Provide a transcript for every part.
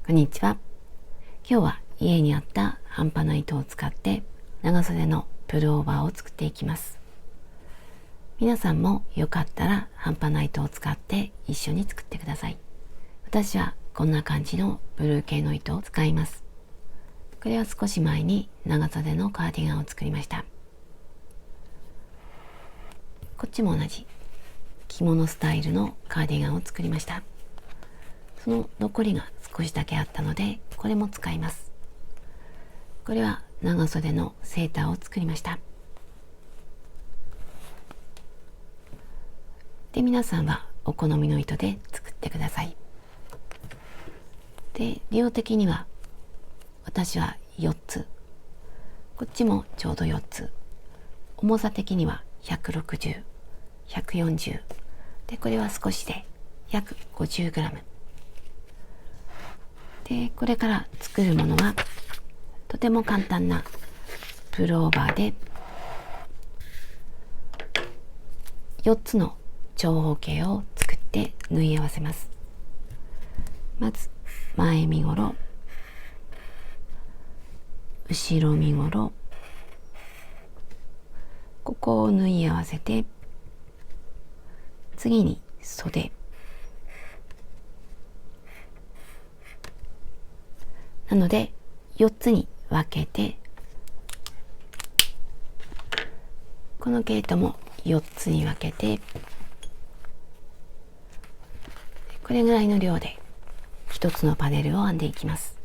こんにちは。今日は家にあった半端な糸を使って長袖のプルオーバーを作っていきます。皆さんもよかったら半端な糸を使って一緒に作ってください。私はこんな感じのブルー系の糸を使います。これは少し前に長袖のカーディガンを作りました。こっちも同じ着物スタイルのカーディガンを作りました。その残りが少しだけあったので、これも使います。これは長袖のセーターを作りました。で、皆さんはお好みの糸で作ってください。で、量的には私は4つ、こっちもちょうど4つ、重さ的には160、140で、これは少しで約 50g で、これから作るものはとても簡単なプルオーバーで、4つの長方形を作って縫い合わせます。まず前身ごろ、後ろ身ごろ、ここを縫い合わせて、次に袖、なので4つに分けて、この毛糸も4つに分けて、これぐらいの量で1つのパネルを編んでいきます。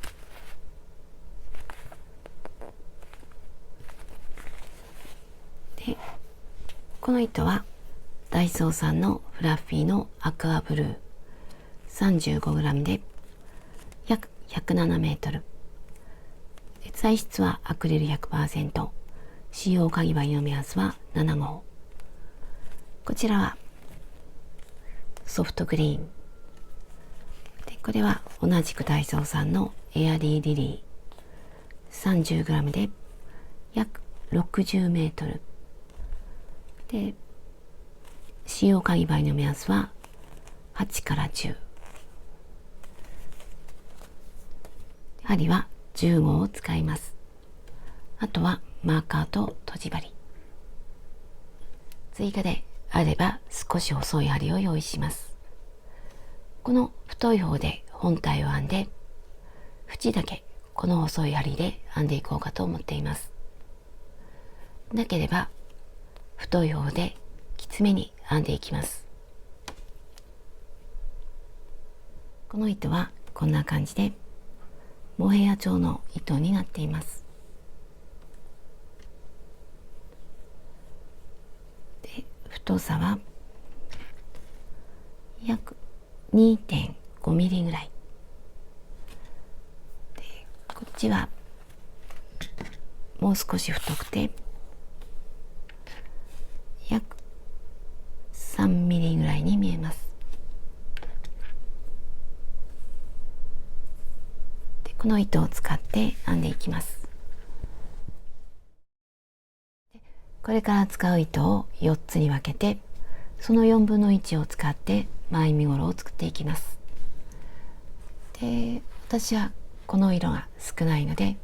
で、この糸はダイソーさんのフラッフィーのアクアブルー 35g で約107メートル。材質はアクリル 100%。使用かぎ針の目安は7号。こちらはソフトグリーン。で、これは同じくダイソーさんのエアリーリリー 30g で約60メートル。で、使用かぎ針の目安は8から10。針は10号を使います。あとはマーカーととじ針。追加であれば少し細い針を用意します。この太い方で本体を編んで、縁だけこの細い針で編んでいこうかと思っています。なければ太い方できつめに編んでいきます。この糸はこんな感じでモヘア調の糸になっています。で、太さは約 2.5 ミリぐらいで、こっちはもう少し太くて約3ミリぐらいに見えます。で、この糸を使って編んでいきます。これから使う糸を4つに分けて、その4分の1を使って前身ごろを作っていきます。で、私はこの色が少ないので、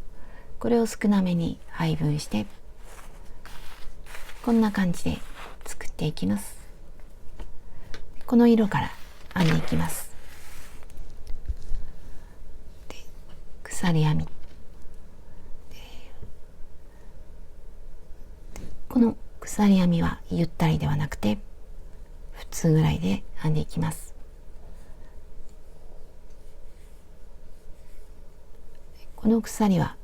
これを少なめに配分して、こんな感じで作っていきます。この色から編んでいきます。で、鎖編み。この鎖編みはゆったりではなくて普通ぐらいで編んでいきます。この鎖は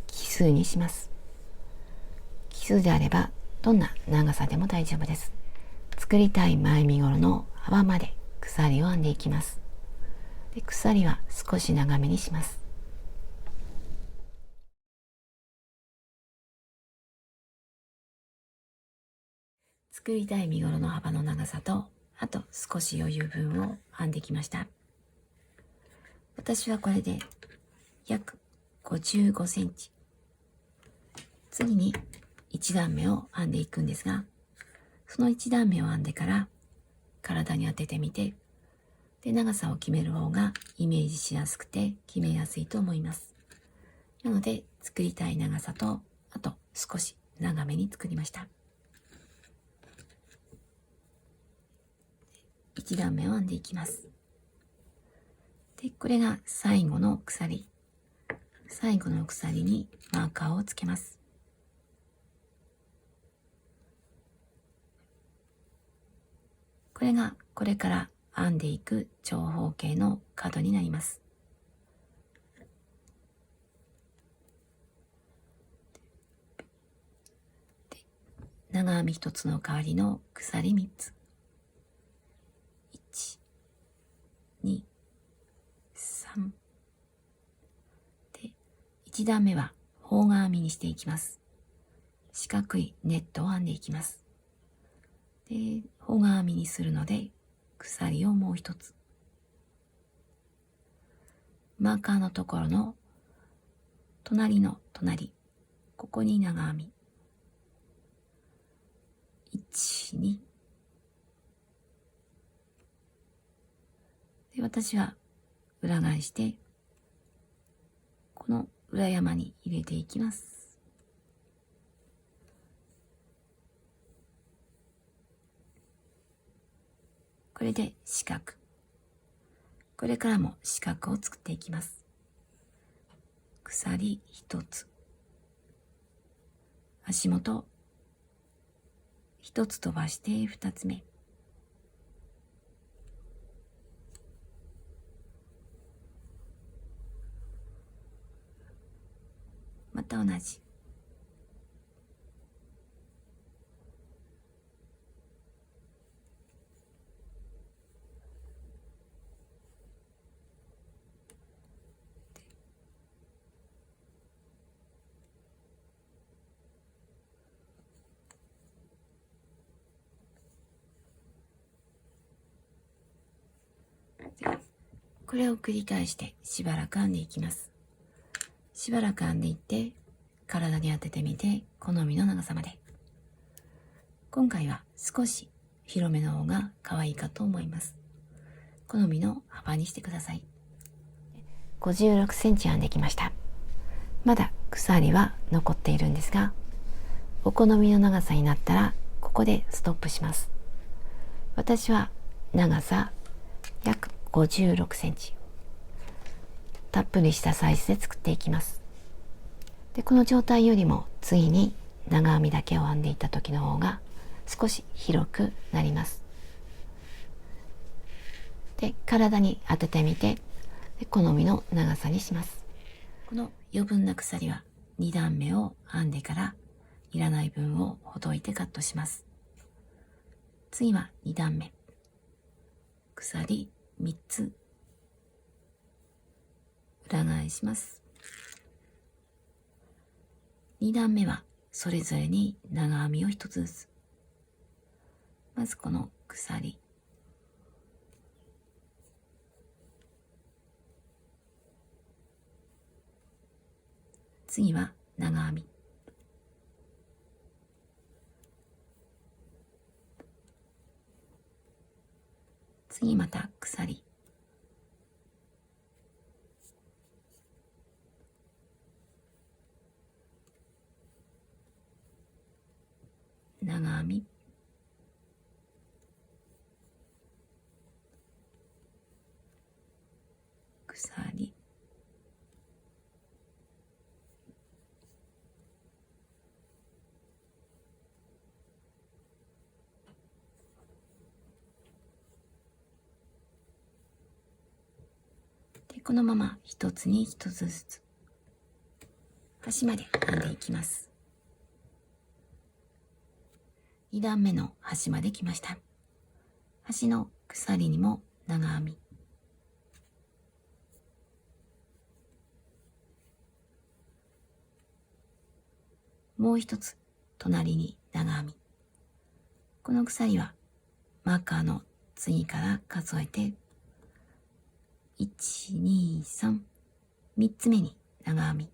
奇数にします。奇数であればどんな長さでも大丈夫です。作りたい前身ごろの幅まで鎖を編んでいきます。で、鎖は少し長めにします。作りたい身ごろの幅の長さと、あと少し余裕分を編んできました。私はこれで約55センチ。次に1段目を編んでいくんですが、その1段目を編んでから体に当ててみて、で、長さを決める方がイメージしやすくて決めやすいと思います。なので作りたい長さと、あと少し長めに作りました。1段目を編んでいきます。で、これが最後の鎖。最後の鎖にマーカーをつけます。これがこれから編んでいく長方形の角になります。長編み1つの代わりの鎖3つ。1、2、3。で、1段目は方眼編みにしていきます。四角いネットを編んでいきます。で、方眼編みにするので、鎖をもう一つ。マーカーのところの隣の隣、ここに長編み。1、2。で、私は裏返して、この裏山に入れていきます。これで四角。これからも四角を作っていきます。鎖1つ。足元1つ飛ばして2つ目。また同じ。これを繰り返してしばらく編んでいきます。しばらく編んでいって体に当ててみて好みの長さまで。今回は少し広めの方が可愛いかと思います。好みの幅にしてください。56センチ編んできました。まだ鎖は残っているんですが、お好みの長さになったらここでストップします。私は長さ約56センチ。たっぷりしたサイズで作っていきます。で、この状態よりも次に長編みだけを編んでいった時の方が少し広くなります。で、体に当ててみて、で好みの長さにします。この余分な鎖は2段目を編んでからいらない分をほどいてカットします。次は2段目。鎖3つ裏返します。2段目はそれぞれに長編みを1つずつ。まずこの鎖、次は長編み、次また鎖、長編み、鎖、でこのまま一つに一つずつ端まで編んでいきます。2段目の端まで来ました。端の鎖にも長編み、もう一つ隣に長編み。この鎖はマーカーの次から数えて1、2、3、3つ目に長編み、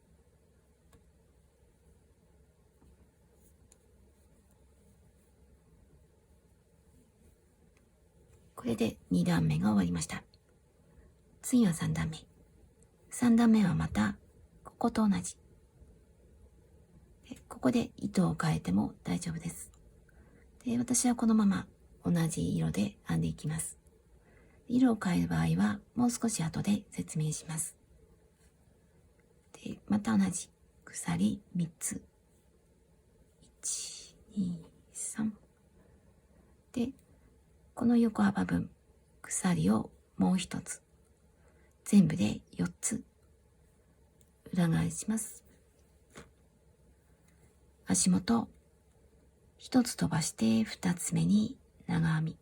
これで2段目が終わりました。次は3段目。3段目はまたここと同じ。ここで糸を変えても大丈夫です。で、私はこのまま同じ色で編んでいきます。色を変える場合はもう少し後で説明します。で、また同じ鎖3つ。1、2、3。で、この横幅分、鎖をもう一つ。全部で4つ。裏返します。足元、1つ飛ばして2つ目に長編み。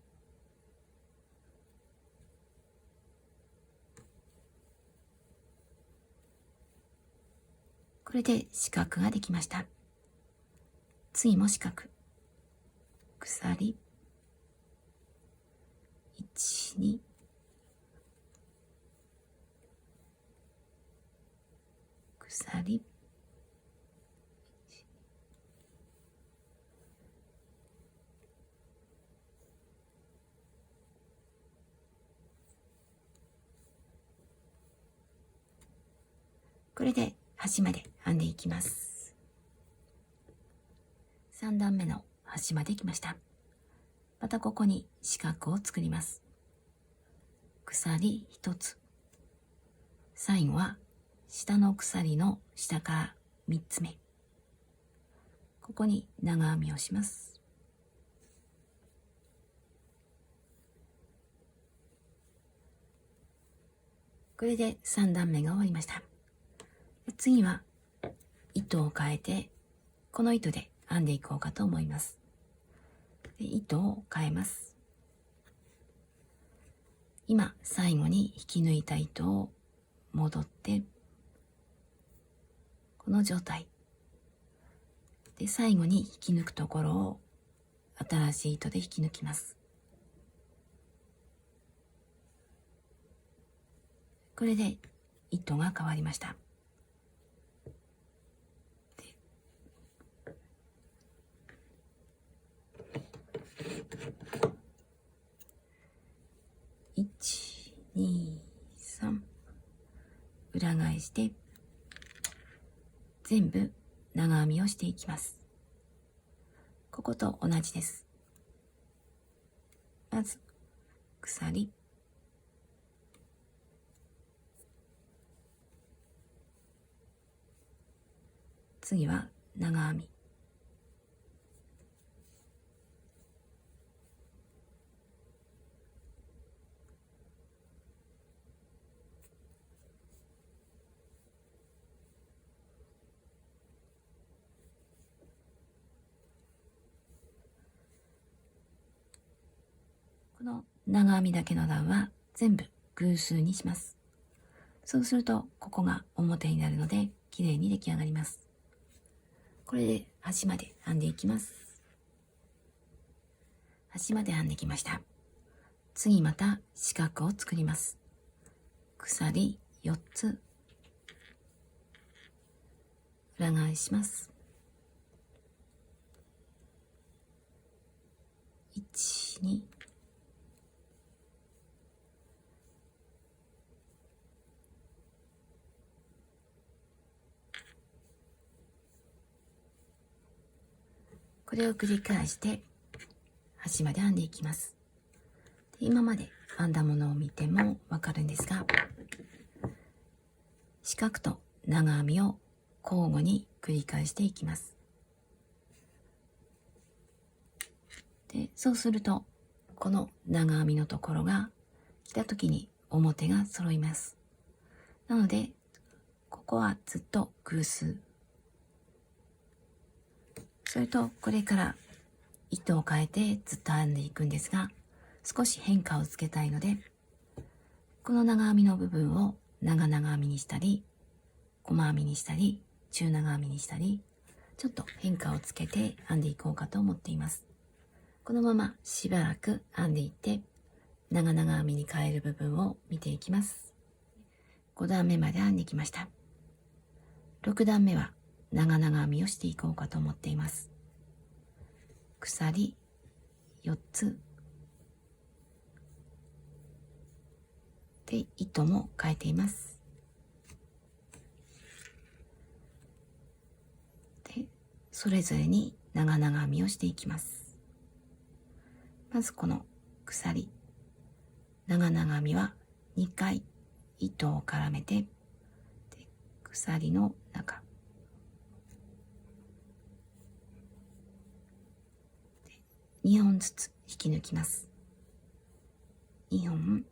これで四角ができました。次も四角。鎖。1、2。鎖。これで端まで編んでいきます。3段目の端まで来ました。またここに四角を作ります。鎖1つ。最後は下の鎖の下から3つ目。ここに長編みをします。これで3段目が終わりました。次は糸を変えて、この糸で編んでいこうかと思います。で、糸を変えます。今最後に引き抜いた糸を戻って、この状態で最後に引き抜くところを新しい糸で引き抜きます。これで糸が変わりました。1、2、3。裏返して全部長編みをしていきます。ここと同じです。まず鎖、次は長編み、この長編みだけの段は全部偶数にします。そうするとここが表になるので綺麗に出来上がります。これで端まで編んでいきます。端まで編んできました。次また四角を作ります。鎖4つ、裏返します。1、2、これを繰り返して端まで編んでいきます。で、今まで編んだものを見てもわかるんですが、四角と長編みを交互に繰り返していきます。で、そうするとこの長編みのところが来た時に表が揃います。なのでここはずっと偶数。それとこれから糸を変えてずっと編んでいくんですが、少し変化をつけたいので、この長編みの部分を長々編みにしたり、細編みにしたり、中長編みにしたり、ちょっと変化をつけて編んでいこうかと思っています。このまましばらく編んでいって、長々編みに変える部分を見ていきます。5段目まで編んできました。6段目は長々編みをしていこうかと思っています。鎖4つで、糸も変えています。で、それぞれに長々編みをしていきます。まずこの鎖、長々編みは2回糸を絡めて、で鎖の中、で2本ずつ引き抜きます。2本、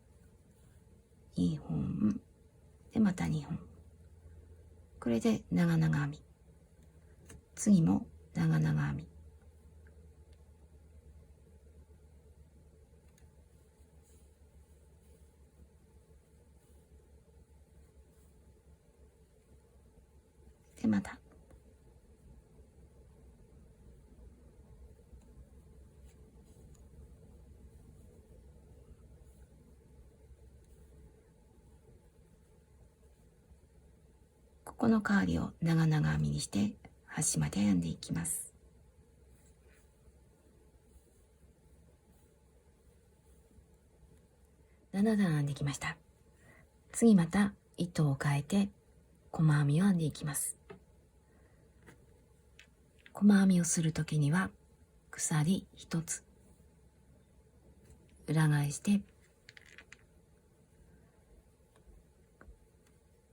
2本、でまた2本。これで長々編み。次も長々編み。でまたここの代わりを長々編みにして端まで編んでいきます。7段編んできました。次また糸を変えて細編みを編んでいきます。細編みをするときには鎖1つ裏返して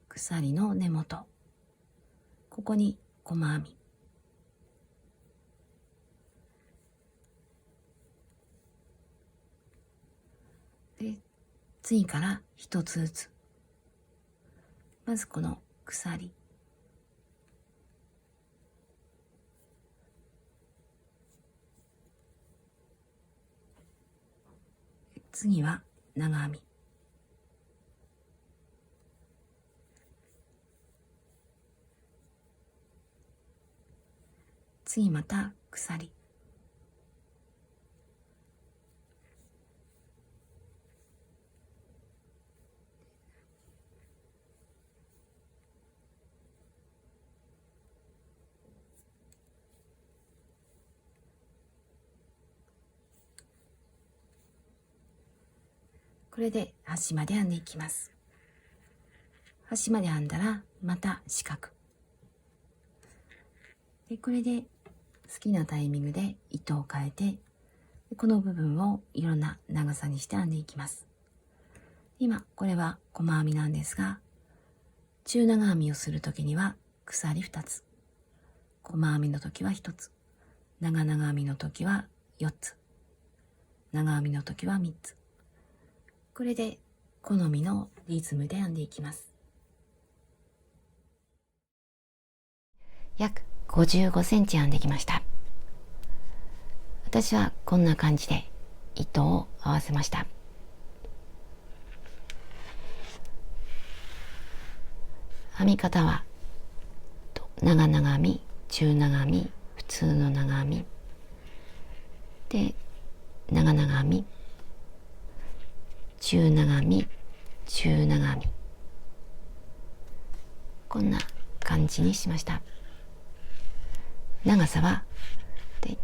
鎖の根元、ここに細編み、で次から1つずつ、まずこの鎖、次は長編み、次また鎖、これで端まで編んでいきます。端まで編んだらまた四角で、これで好きなタイミングで糸を変えて、この部分をいろんな長さにして編んでいきます。今これは細編みなんですが、中長編みをするときには鎖2つ、細編みの時は1つ、長々編みの時は4つ、長編みの時は3つ。これで好みのリズムで編んでいきます。約55センチ編んできました。私はこんな感じで糸を合わせました。編み方は長々編み、中長編み、普通の長編みで、長々編み、中長編み、中長編み、こんな感じにしました。長さはで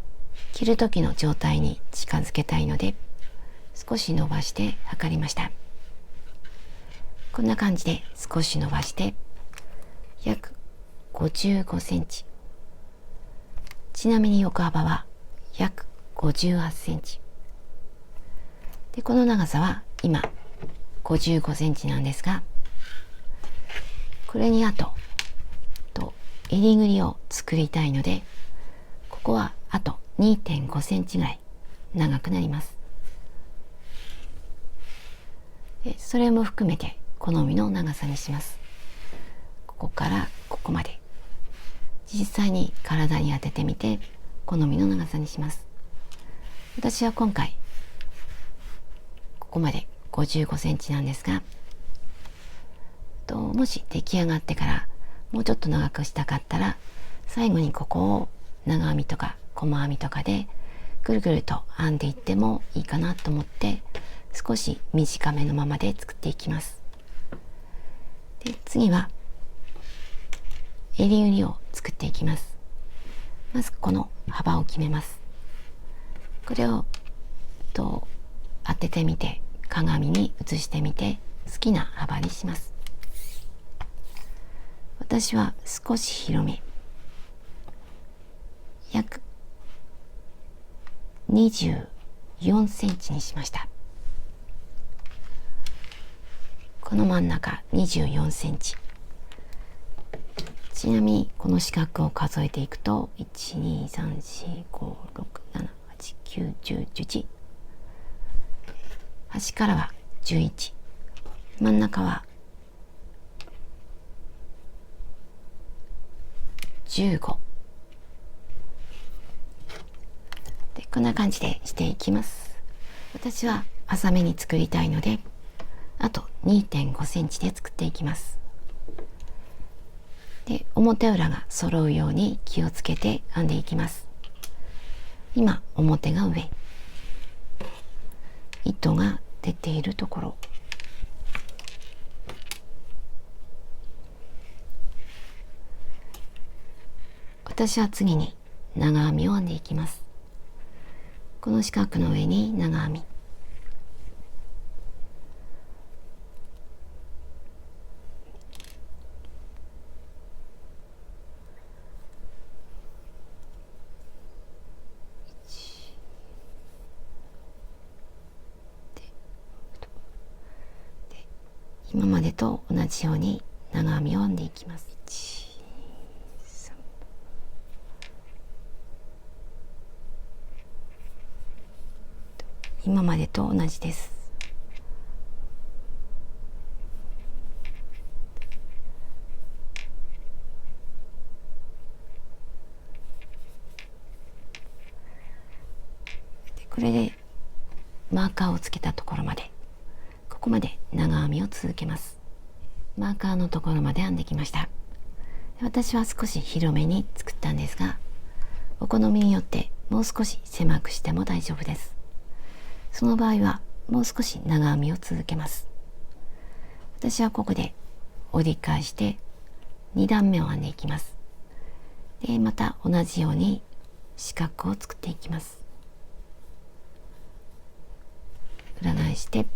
切る時の状態に近づけたいので少し伸ばして測りました。こんな感じで少し伸ばして約55センチ、ちなみに横幅は約58センチで、この長さは今55センチなんですが、これにあと襟ぐりを作りたいので、ここはあと 2.5 センチぐらい長くなります。でそれも含めて好みの長さにします。ここからここまで実際に体に当ててみて好みの長さにします。私は今回ここまで55センチなんですが、もし出来上がってからもうちょっと長くしたかったら、最後にここを長編みとか細編みとかでぐるぐると編んでいってもいいかなと思って、少し短めのままで作っていきます。で次は襟ぐりを作っていきます。まずこの幅を決めます。これを当ててみて鏡に映してみて、好きな幅にします。私は少し広め、約24センチにしました。この真ん中24センチ。ちなみにこの四角を数えていくと1、2、3、4、5、6、7、8、9、10、11。端からは11。真ん中は15。で、こんな感じでしていきます。私は浅めに作りたいので、あと 2.5 センチで作っていきます。で、表裏が揃うように気をつけて編んでいきます。今、表が上。糸が出ているところ。私は次に長編みを編んでいきます。この四角の上に長編み。今までと同じように長編みを編んでいきます。今までと同じです。で、これでマーカーをつけたところまで、ここまで長編みを続けます。マーカーのところまで編んできました。私は少し広めに作ったんですが、お好みによってもう少し狭くしても大丈夫です。その場合はもう少し長編みを続けます。私はここで折り返して2段目を編んでいきます。で、また同じように四角を作っていきます。裏返して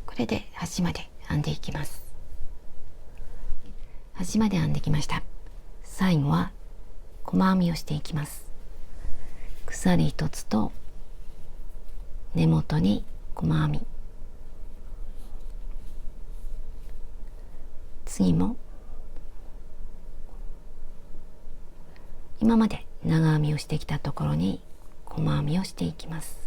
これで端まで編んでいきます。端まで編んできました。最後は細編みをしていきます。鎖一つと根元に細編み、次も今まで長編みをしてきたところに細編みをしていきます。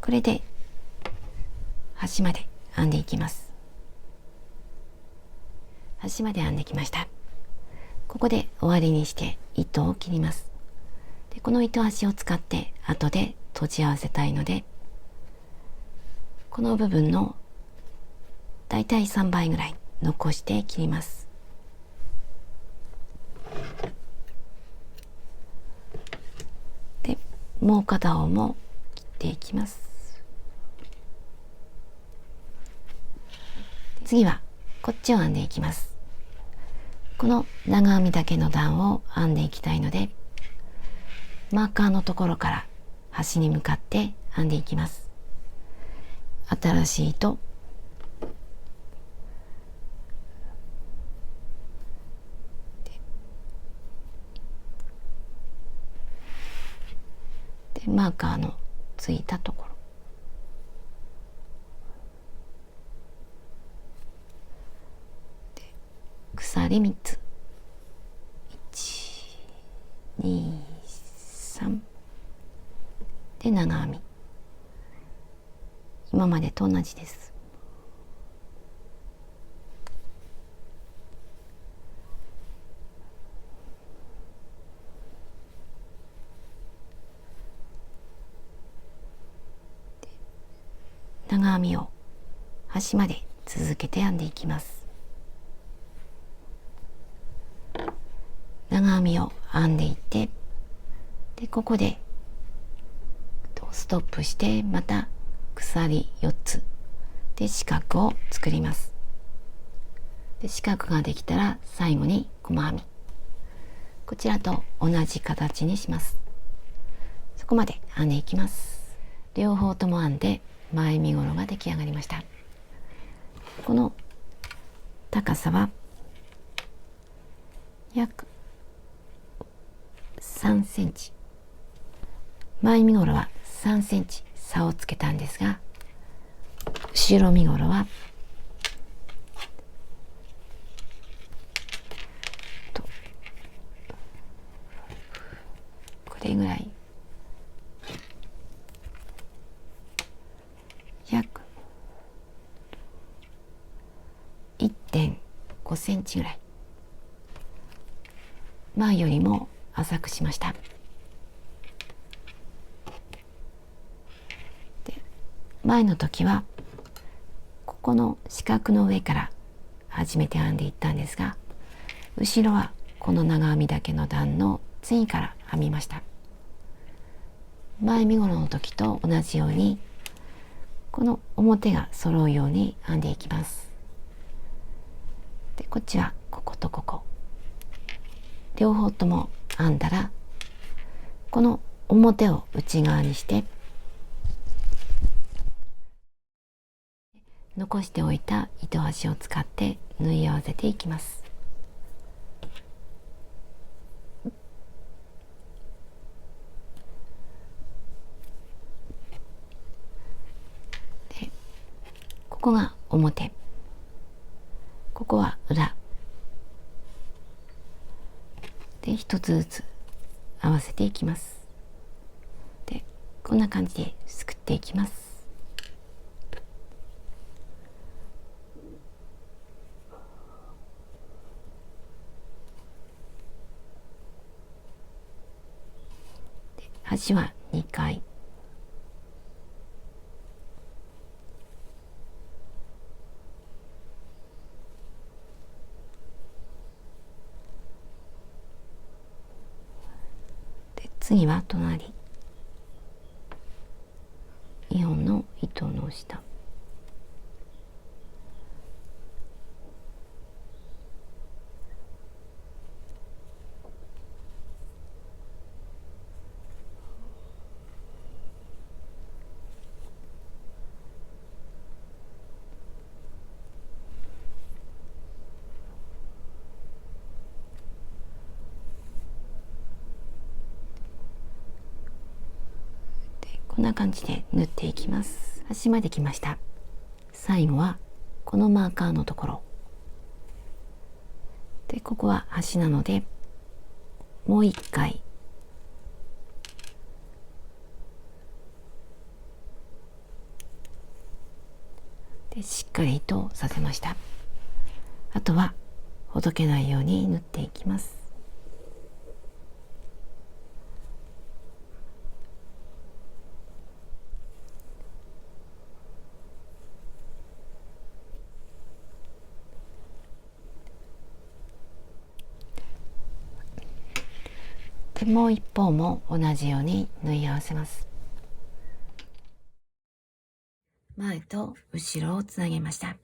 これで端まで編んでいきます。端まで編んできました。ここで終わりにして糸を切ります。で、この糸端を使って後で閉じ合わせたいので、この部分のだいたい3倍ぐらい残して切ります。で、もう片方も切っていきます。次はこっちを編んでいきます。この長編みだけの段を編んでいきたいので、マーカーのところから端に向かって編んでいきます。新しい糸、でマーカーのついたところ、鎖3つ、1、2、3で長編み、今までと同じです。長編みを端まで続けて編んでいきます。長編みを編んでいって、でここでストップして、また鎖4つで四角を作ります。で四角ができたら最後に細編み、こちらと同じ形にします。そこまで編んでいきます。両方とも編んで前身ごろが出来上がりました。この高さは約3センチ、前身ごろは3センチ差をつけたんですが、後ろ身ごろはこれぐらい、約 1.5 センチぐらい前よりも浅くしました。で前の時はここの四角の上から初めて編んでいったんですが、後ろはこの長編みだけの段の次から編みました。前身ごろの時と同じようにこの表が揃うように編んでいきます。でこっちはこことここ両方とも編んだら、この表を内側にして残しておいた糸端を使って縫い合わせていきます。でここが表、ここは裏で一つずつ合わせていきます。でこんな感じですくっていきます。端は2回、で次は隣2本の糸の下、こんな感じで縫っていきます。端まで来ました。最後はこのマーカーのところで、ここは端なのでもう一回でしっかりとさせました。あとはほどけないように縫っていきます。でもう一方も同じように縫い合わせます。前と後ろをつなげました。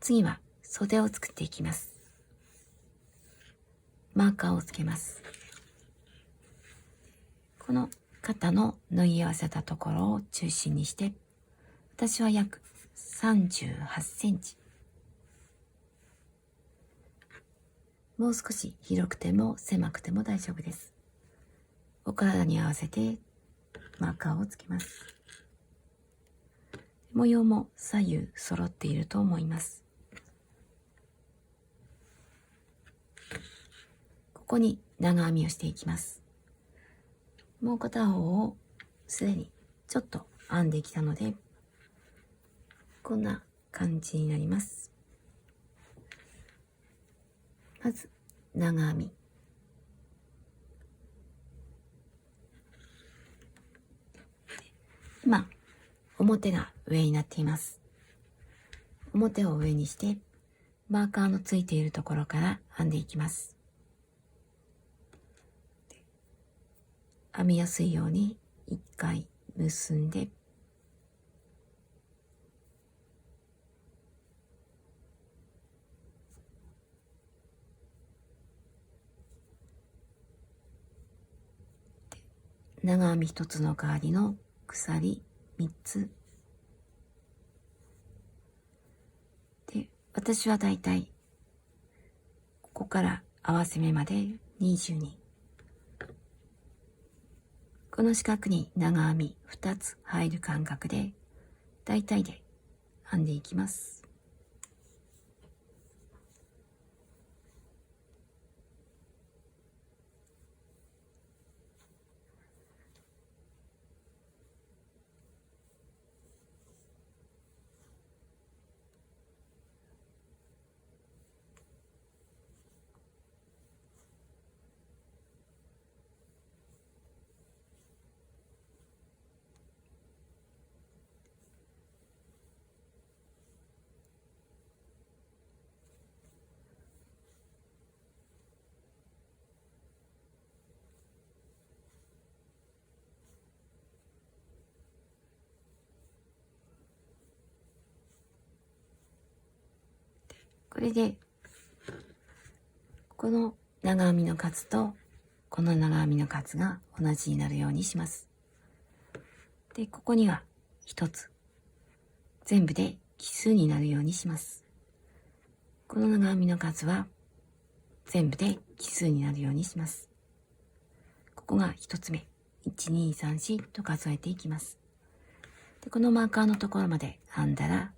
次は袖を作っていきます。マーカーをつけます。この肩の縫い合わせたところを中心にして、私は約38センチ、もう少し広くても狭くても大丈夫です。お体に合わせてマーカーをつけます。模様も左右揃っていると思います。ここに長編みをしていきます。もう片方をすでにちょっと編んできたので、こんな感じになります。まず長編み、今表が上になっています。表を上にしてマーカーのついているところから編んでいきます。編みやすいように1回結んで、長編み1つの代わりの鎖3つで、私はだいたいここから合わせ目まで22、この四角に長編み2つ入る間隔でだいたいで編んでいきます。これでこの長編みの数とこの長編みの数が同じになるようにします。で、ここには1つ全部で奇数になるようにします。この長編みの数は全部で奇数になるようにします。ここが1つ目、1、2、3、4と数えていきます。で、このマーカーのところまで編んだら、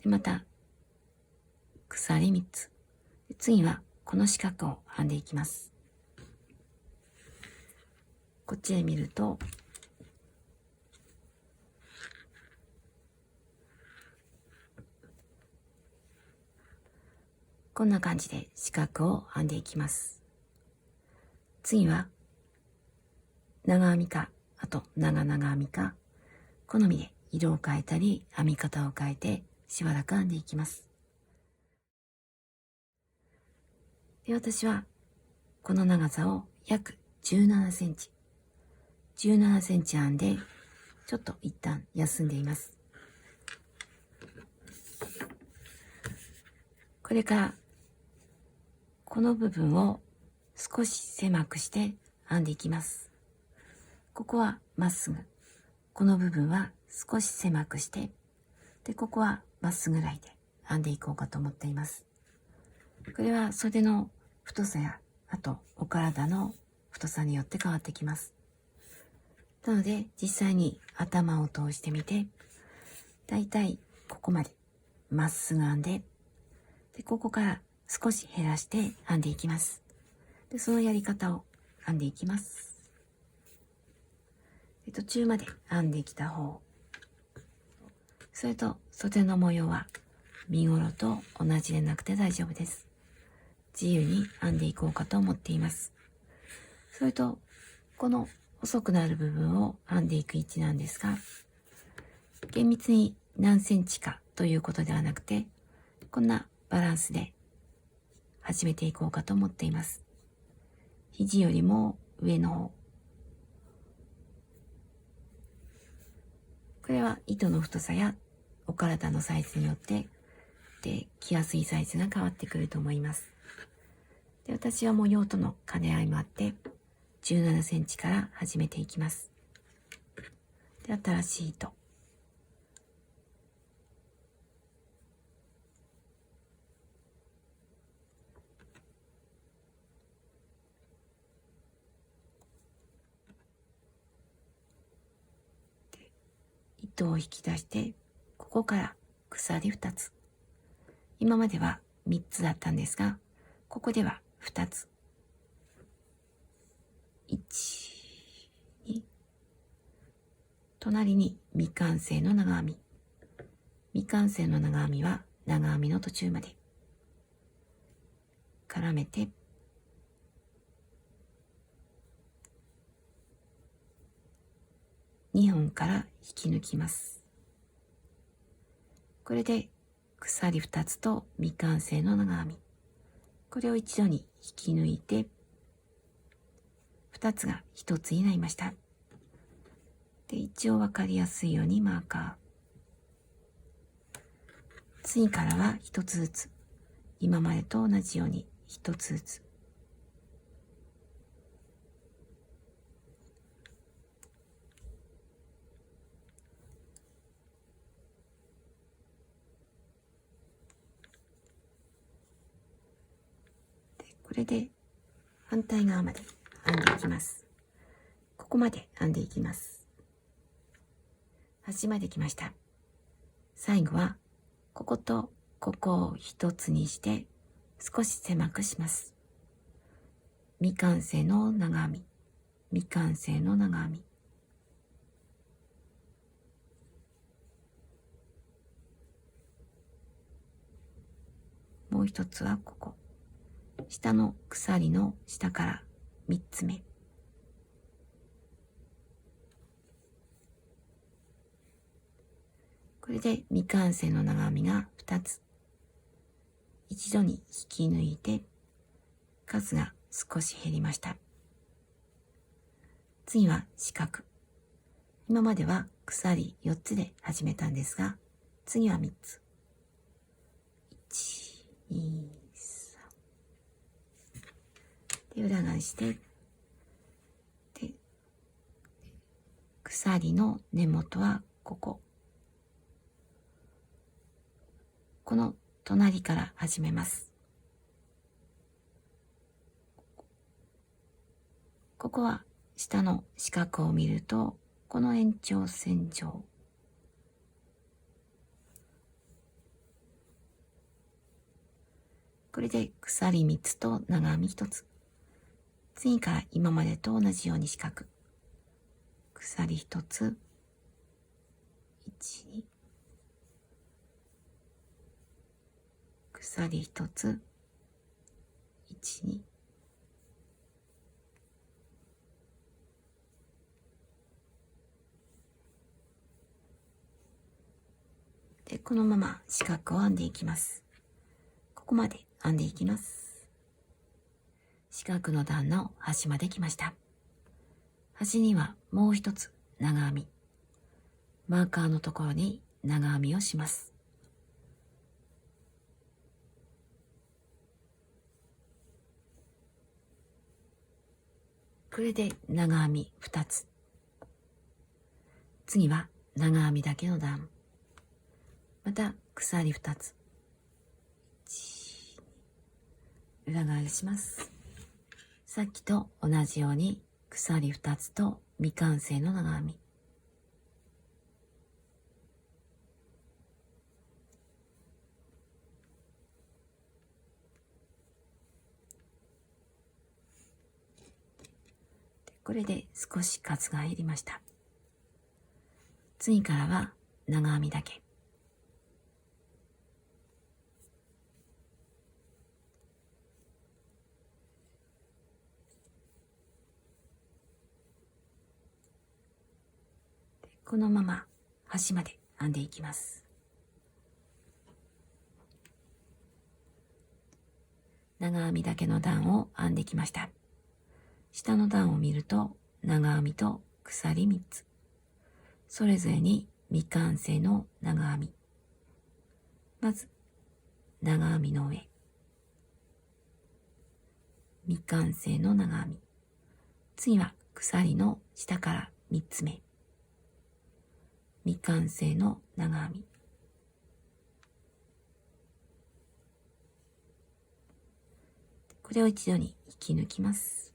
でまた鎖3つ。で次はこの四角を編んでいきます。こっちで見ると、こんな感じで四角を編んでいきます。次は長編みか、あと長々編みか、好みで色を変えたり編み方を変えてしばらく編んでいきます。で、私はこの長さを約17センチ、17センチ編んで、ちょっと一旦休んでいます。これからこの部分を少し狭くして編んでいきます。ここはまっすぐ、この部分は少し狭くして、で、ここはまっすぐラインで編んでいこうかと思っています。これは袖の太さや、あとお体の太さによって変わってきます。なので実際に頭を通してみて、だいたいここまでまっすぐ編んで、で、ここから少し減らして編んでいきます。で、そのやり方を編んでいきます。で、途中まで編んできた方、それと袖の模様は身ごろと同じでなくて大丈夫です。自由に編んでいこうかと思っています。それとこの細くなる部分を編んでいく位置なんですが、厳密に何センチかということではなくて、こんなバランスで始めていこうかと思っています。肘よりも上の方、これは糸の太さやお体のサイズによってで着やすいサイズが変わってくると思います。で、私は模様との兼ね合いもあって17センチから始めていきます。で、新しい糸、糸を引き出して、ここから鎖2つ、今までは3つだったんですが、ここでは2つ、1、2、隣に未完成の長編み、未完成の長編みは長編みの途中まで絡めて、2本から引き抜きます。これで鎖2つと未完成の長編み、これを一度に引き抜いて2つが1つになりました。で、一応分かりやすいようにマーカー。次からは1つずつ、今までと同じように1つずつ。これで反対側まで編んでいきます。ここまで編んでいきます。端まで来ました。最後はこことここを一つにして少し狭くします。未完成の長編み、未完成の長編み。もう一つはここ。下の鎖の下から3つ目。これで未完成の長編みが2つ。一度に引き抜いて数が少し減りました。次は四角。今までは鎖4つで始めたんですが、次は3つ。1、2、3。で、裏返して、で、鎖の根元はここ。この隣から始めます。ここは下の四角を見ると、この延長線上。これで鎖3つと長編み1つ。次から今までと同じように四角。鎖1つ。1、2。鎖1つ。1、2。で、このまま四角を編んでいきます。ここまで編んでいきます。四角の段の端まで来ました。端にはもう一つ長編み。マーカーのところに長編みをします。これで長編み2つ。次は長編みだけの段。また鎖2つ。裏返します。さっきと同じように鎖2つと未完成の長編み。これで少し数が減りました。次からは長編みだけ。このまま端まで編んでいきます。長編みだけの段を編んできました。下の段を見ると長編みと鎖3つ。それぞれに未完成の長編み。まず長編みの上。未完成の長編み。次は鎖の下から3つ目。未完成の長編み。これを一度に引き抜きます。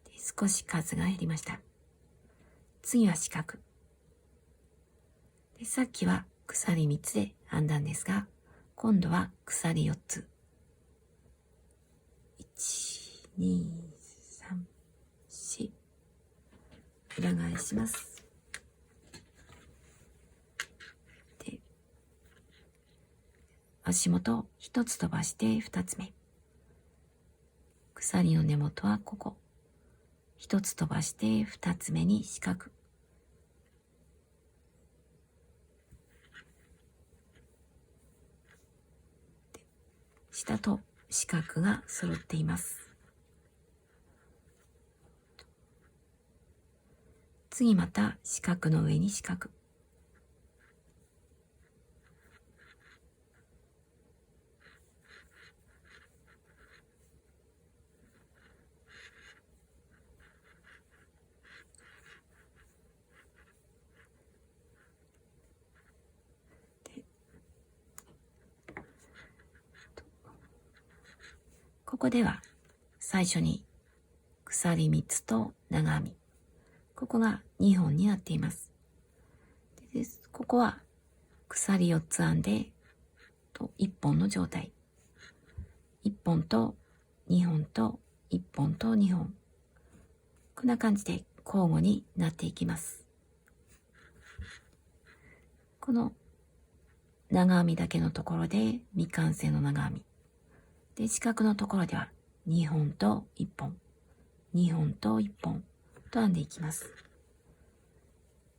で、少し数が減りました。次は四角。で、さっきは鎖3つで編んだんですが、今度は鎖4つ。1、2、3、4。裏返します。で、足元1つ飛ばして2つ目。鎖の根元はここ。1つ飛ばして2つ目に四角。下と四角が揃っています。次また四角の上に四角。ここでは最初に鎖3つと長編み。ここが2本になっています。でここは鎖4つ編んで1本の状態。1本と2本と1本と2本。こんな感じで交互になっていきます。この長編みだけのところで未完成の長編み。で、四角のところでは2本と1本、2本と1本と編んでいきます。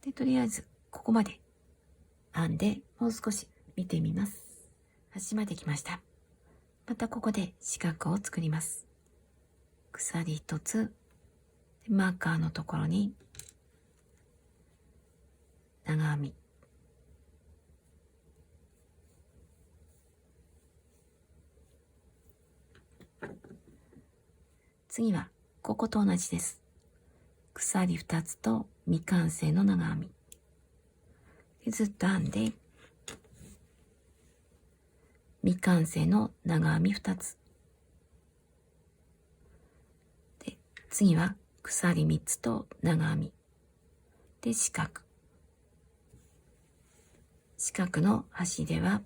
で、とりあえずここまで編んで、もう少し見てみます。端まで来ました。またここで四角を作ります。鎖1つ、マーカーのところに長編み。次はここと同じです。鎖2つと未完成の長編み。でずっと編んで、未完成の長編み2つ。で、次は鎖3つと長編み。で、四角。四角の端では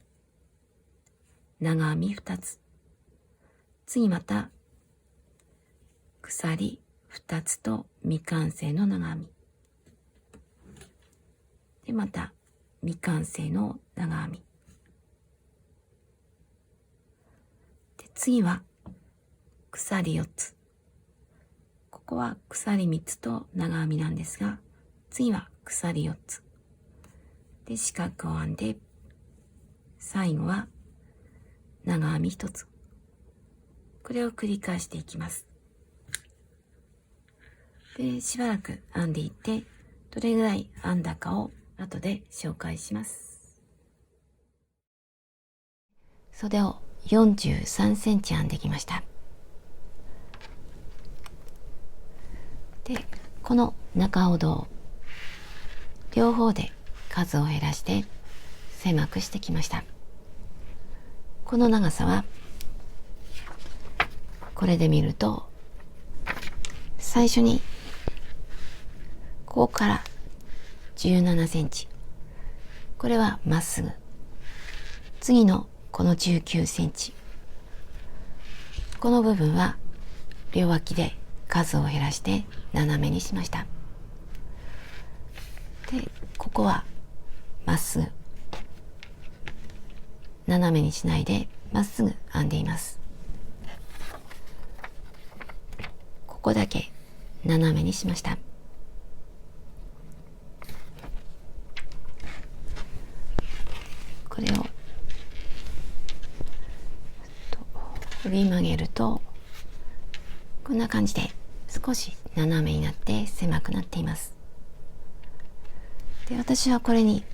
長編み2つ。次また鎖2つと未完成の長編み。で、また未完成の長編み。で、次は鎖4つ。ここは鎖3つと長編みなんですが、次は鎖4つ。で、四角を編んで、最後は長編み1つ。これを繰り返していきます。で、しばらく編んでいって、どれぐらい編んだかを後で紹介します。袖を43センチ編んできました。で、この中ほどを両方で数を減らして狭くしてきました。この長さはこれで見ると、最初にここから17センチ。これはまっすぐ。次のこの19センチ。この部分は両脇で数を減らして斜めにしました。で、ここはまっすぐ。斜めにしないでまっすぐ編んでいます。ここだけ斜めにしました。これを折り曲げるとこんな感じで少し斜めになって狭くなっています。で、私はこれに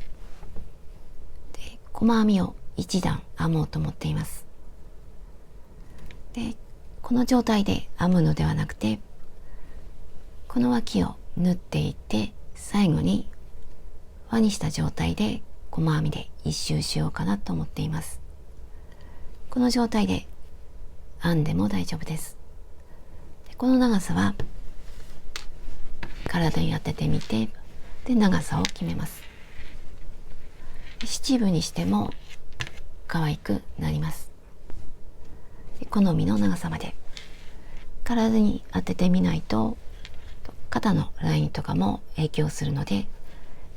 細編みを1段編もうと思っています。で、この状態で編むのではなくて、この脇を縫っていって最後に輪にした状態で細編みで一周しようかなと思っています。この状態で編んでも大丈夫です。で、この長さは体に当ててみて、で、長さを決めます。七分にしても可愛くなります。で、好みの長さまで体に当ててみないと肩のラインとかも影響するので、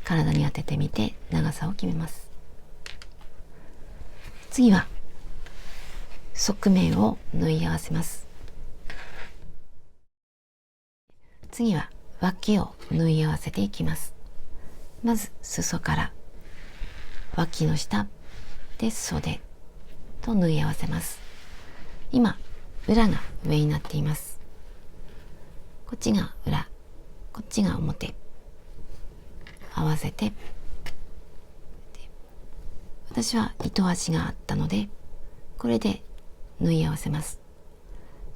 体に当ててみて長さを決めます。次は側面を縫い合わせます。次は脇を縫い合わせていきます。まず裾から脇の下で袖と縫い合わせます。今裏が上になっています。こっちが裏、こっちが表、合わせて、私は糸端があったのでこれで縫い合わせます。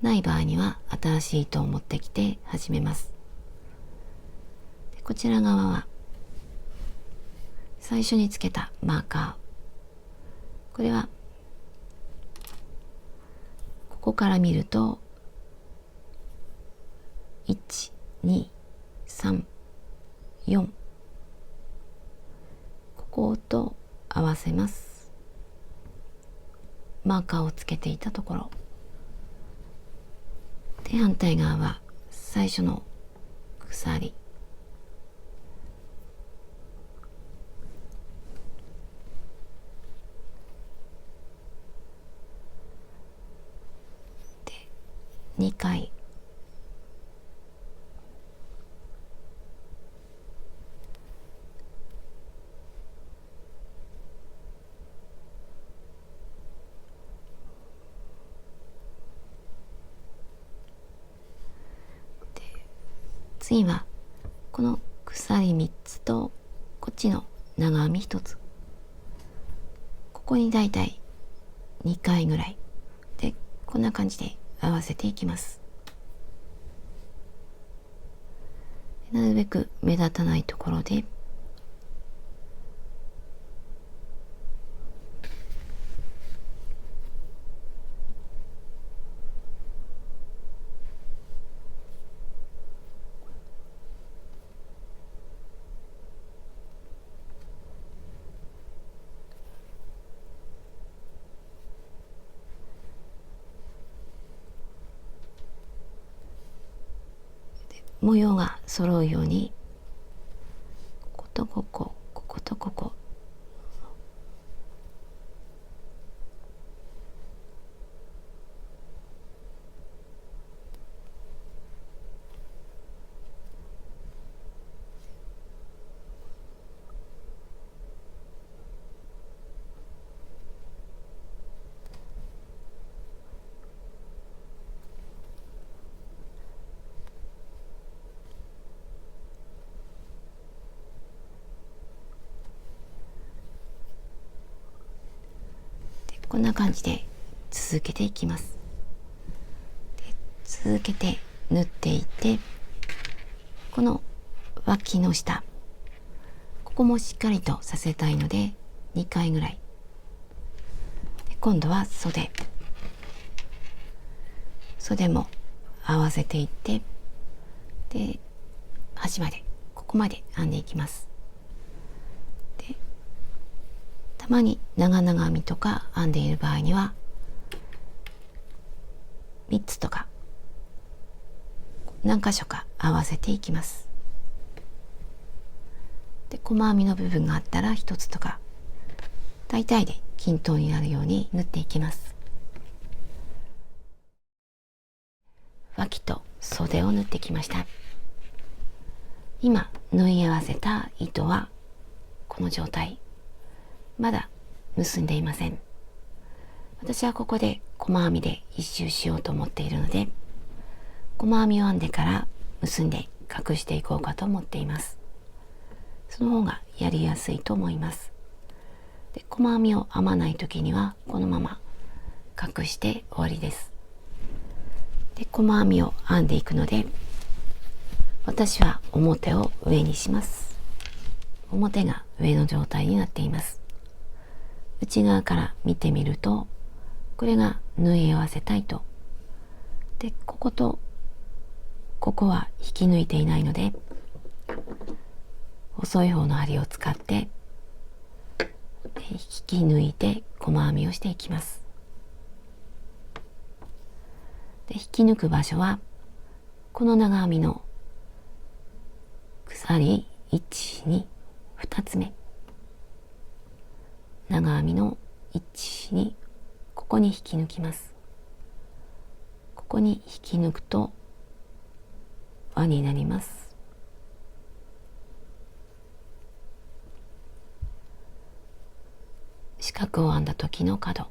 ない場合には新しい糸を持ってきて始めます。でこちら側は最初につけたマーカー、これはここから見ると1、2、3、4、ここと合わせます。マーカーをつけていたところで、反対側は最初の鎖で2回次はこの鎖3つとこっちの長編み1つ、ここにだいたい2回ぐらいでこんな感じで合わせていきます。なるべく目立たないところで模様が揃うようにこことここ、こことここ、こんな感じで続けていきます。で続けて縫っていって、この脇の下、ここもしっかりとさせたいので2回ぐらいで、今度は袖も合わせていって、で端までここまで編んでいきます。でたまに長々編みとか編んでいる場合には3つとか何箇所か合わせていきます。で細編みの部分があったら1つとか大体で均等になるように縫っていきます。脇と袖を縫ってきました。今縫い合わせた糸はこの状態、まだ結んでいません。私はここで細編みで一周しようと思っているので、細編みを編んでから結んで隠していこうかと思っています。その方がやりやすいと思います。で細編みを編まない時にはこのまま隠して終わりです。で細編みを編んでいくので、私は表を上にします。表が上の状態になっています。内側から見てみると、これが縫い合わせた糸で、こことここは引き抜いていないので、細い方の針を使って引き抜いて細編みをしていきます。で引き抜く場所はこの長編みの鎖1、2、2つ目、長編みの1、2、ここに引き抜きます。ここに引き抜くと輪になります。四角を編んだ時の角、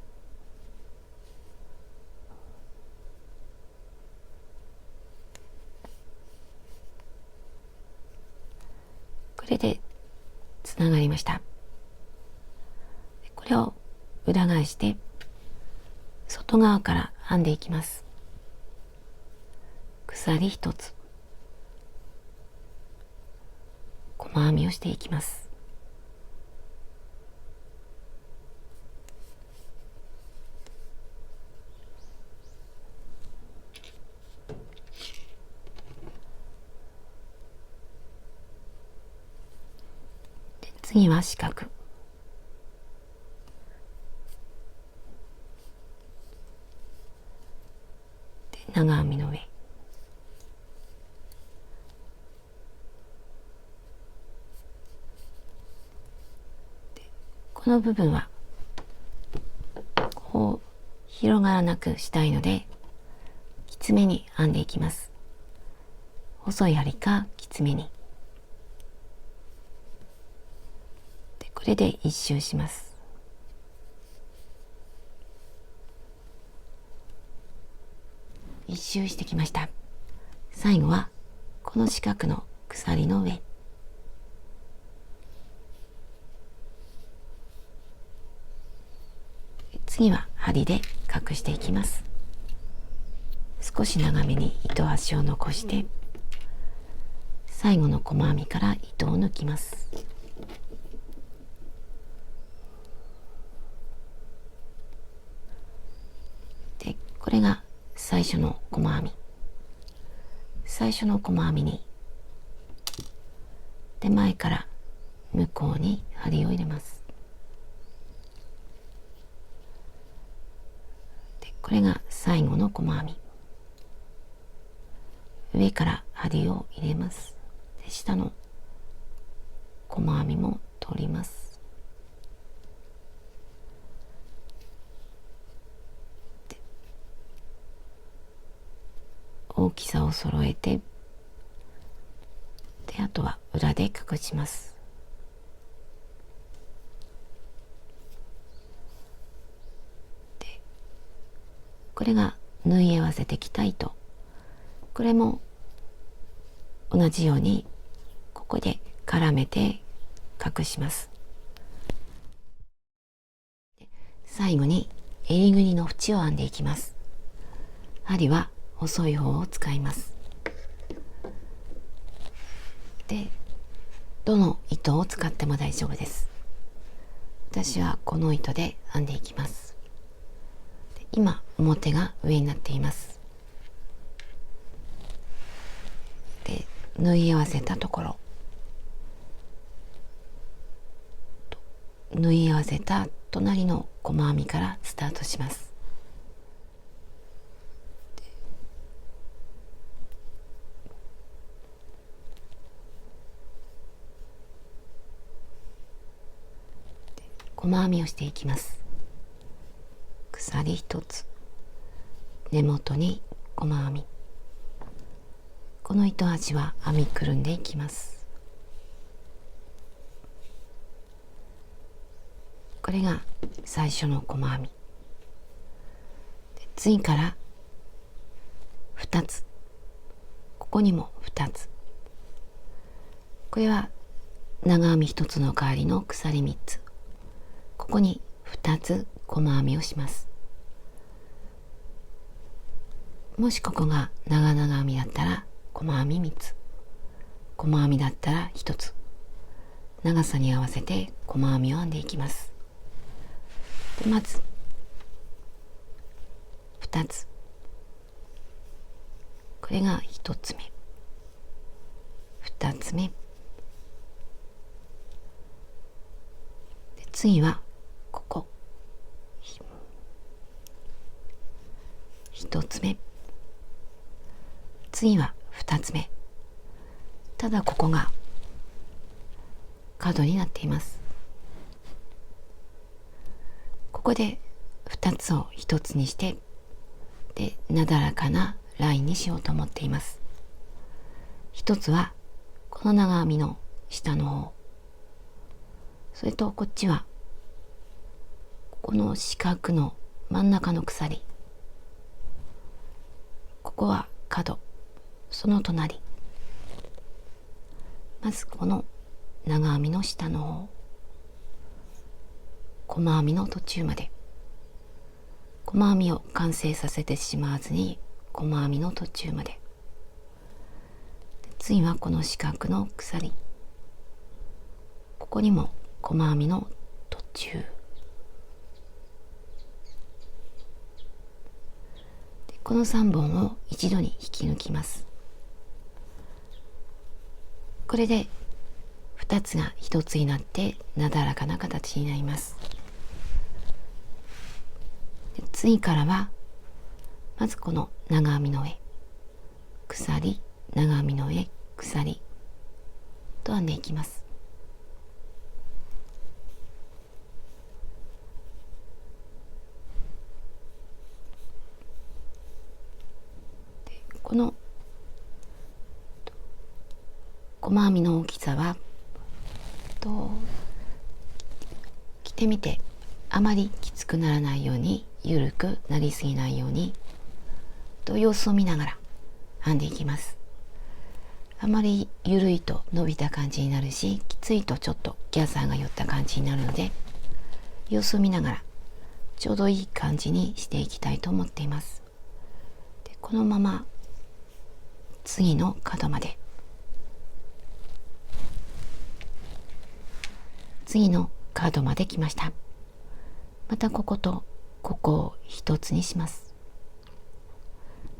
これでつながりました。これを裏返して外側から編んでいきます。鎖一つ、細編みをしていきます。で、次は四角。長編みの上、この部分はこう広がらなくしたいのできつめに編んでいきます。細い針かきつめに。で、これで一周します。一周してきました。最後はこの四角の鎖の上、次は針で隠していきます。少し長めに糸端を残して最後の細編みから糸を抜きます。で、これが最初の細編み。最初の細編みに手前から向こうに針を入れます。で、これが最後の細編み。上から針を入れます。で、下の細編みも取ります。大きさを揃えて、で、あとは裏で隠します。で、これが縫い合わせてきた糸。これも同じようにここで絡めて隠します。で、最後に襟ぐりの縁を編んでいきます。針は細い方を使います。で、どの糸を使っても大丈夫です。私はこの糸で編んでいきます。で、今表が上になっています。で、縫い合わせたところ、縫い合わせた隣の細編みからスタートします。細編みをしていきます。鎖一つ、根元に細編み。この糸端は編みくるんでいきます。これが最初の細編み。で、次から2つ、ここにも2つ。これは長編み1つの代わりの鎖3つ。ここに2つ細編みをします。もしここが長々編みだったら細編み3つ、細編みだったら1つ、長さに合わせて細編みを編んでいきます。で、まず2つ、これが1つ目、2つ目で、次はここ1つ目、次は2つ目。ただここが角になっています。ここで2つを1つにして、で、なだらかなラインにしようと思っています。一つはこの長編みの下の方、それとこっちはこの四角の真ん中の鎖、ここは角、その隣、まずこの長編みの下の方、細編みの途中まで、細編みを完成させてしまわずに細編みの途中まで、次はこの四角の鎖、ここにも細編みの途中で、この3本を一度に引き抜きます。これで2つが1つになってなだらかな形になります。で次からはまずこの長編みの上、鎖、長編みの上、鎖と編んでいきます。でこの細編みの大きさは着てみてあまりきつくならないように、緩くなりすぎないように様子を見ながら編んでいきます。あまり緩いと伸びた感じになるし、きついとちょっとギャザーが寄った感じになるので、様子を見ながらちょうどいい感じにしていきたいと思っています。でこのまま次の角まで、次の角まで来ました。またこことここを一つにします。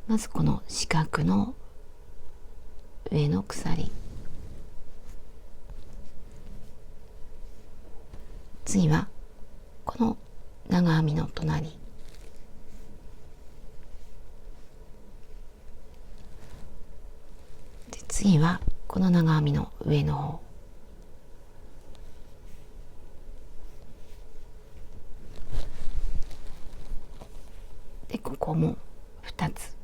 まずこの四角の上の鎖、次はこの長編みの隣、で次はこの長編みの上の方、でここも2つ、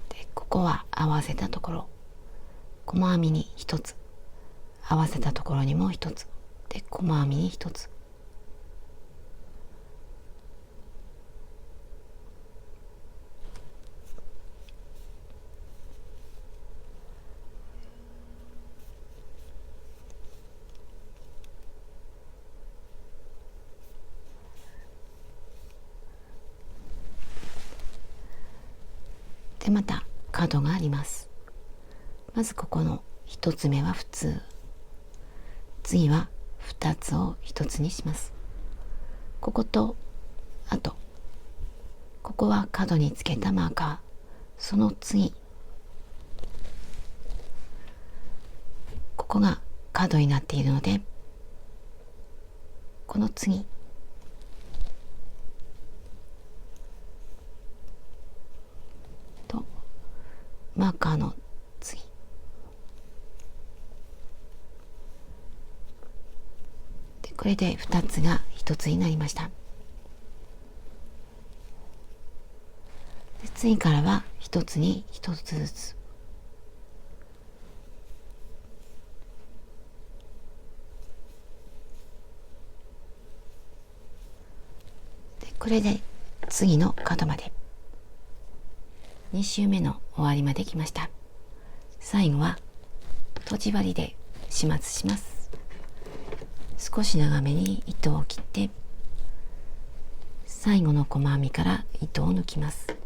でここは合わせたところ、細編みに1つ、合わせたところにも1つで細編みに1つ、でまた角があります。まずここの1つ目は普通、次は2つを1つにします。こことあとここは角につけたマーカー、その次、ここが角になっているので、この次とマーカーの次で、これで2つが1つになりました。で次からは1つに1つずつ、でこれで次の角まで2周目の終わりまで来ました。最後はとじ針で始末します。少し長めに糸を切って最後の細編みから糸を抜きます。で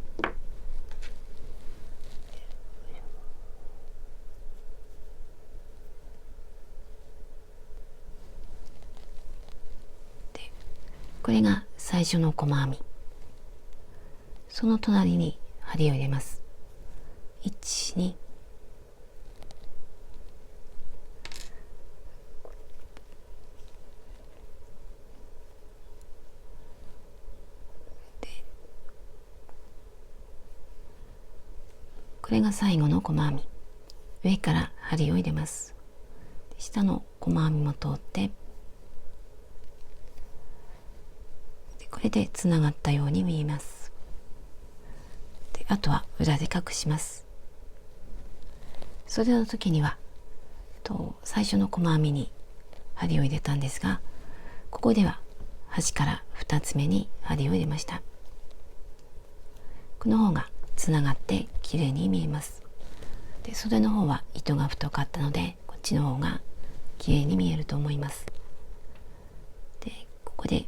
これが最初の細編み、その隣に針を入れます。1、2、これが最後の細編み、上から針を入れます。下の細編みも通って、でこれでつながったように見えます。であとは裏で隠します。袖の時には最初の細編みに針を入れたんですが、ここでは端から2つ目に針を入れました。この方がつながって綺麗に見えます。で袖の方は糸が太かったので、こっちの方が綺麗に見えると思います。でここで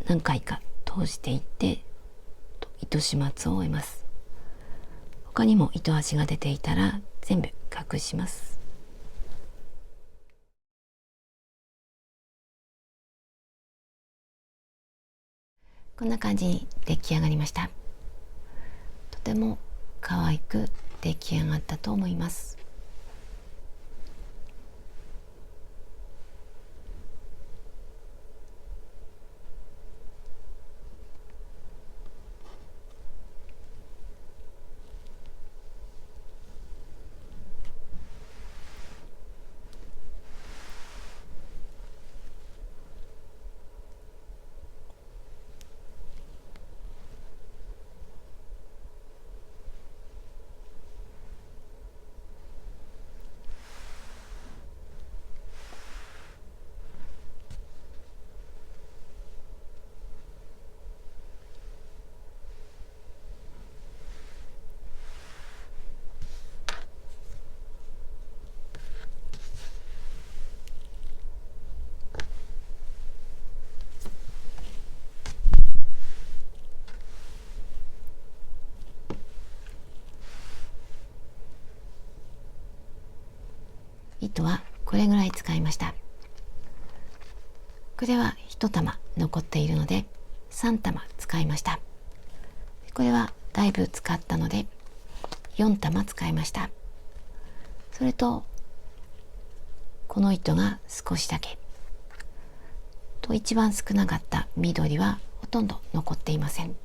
何回か通していって糸始末を終えます。他にも糸端が出ていたら全部隠します。こんな感じに出来上がりました。とても可愛く出来上がったと思います。糸はこれぐらい使いました。これは1玉残っているので3玉使いました。これはだいぶ使ったので4玉使いました。それとこの糸が少しだけと、一番少なかった緑はほとんど残っていません。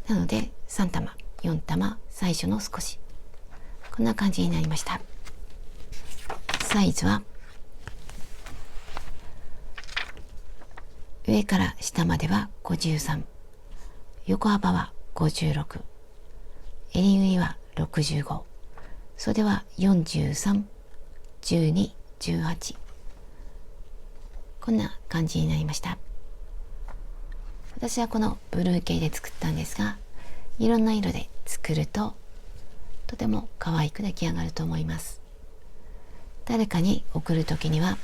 なので3玉4玉最初の少し、こんな感じになりました。サイズは上から下までは53、横幅は56、襟縫いは65、袖は43、12、18、こんな感じになりました。私はこのブルー系で作ったんですが、いろんな色で作るととても可愛く出来上がると思います。誰かに送るときには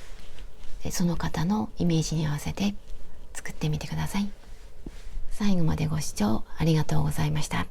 その方のイメージに合わせて作ってみてください。最後までご視聴ありがとうございました。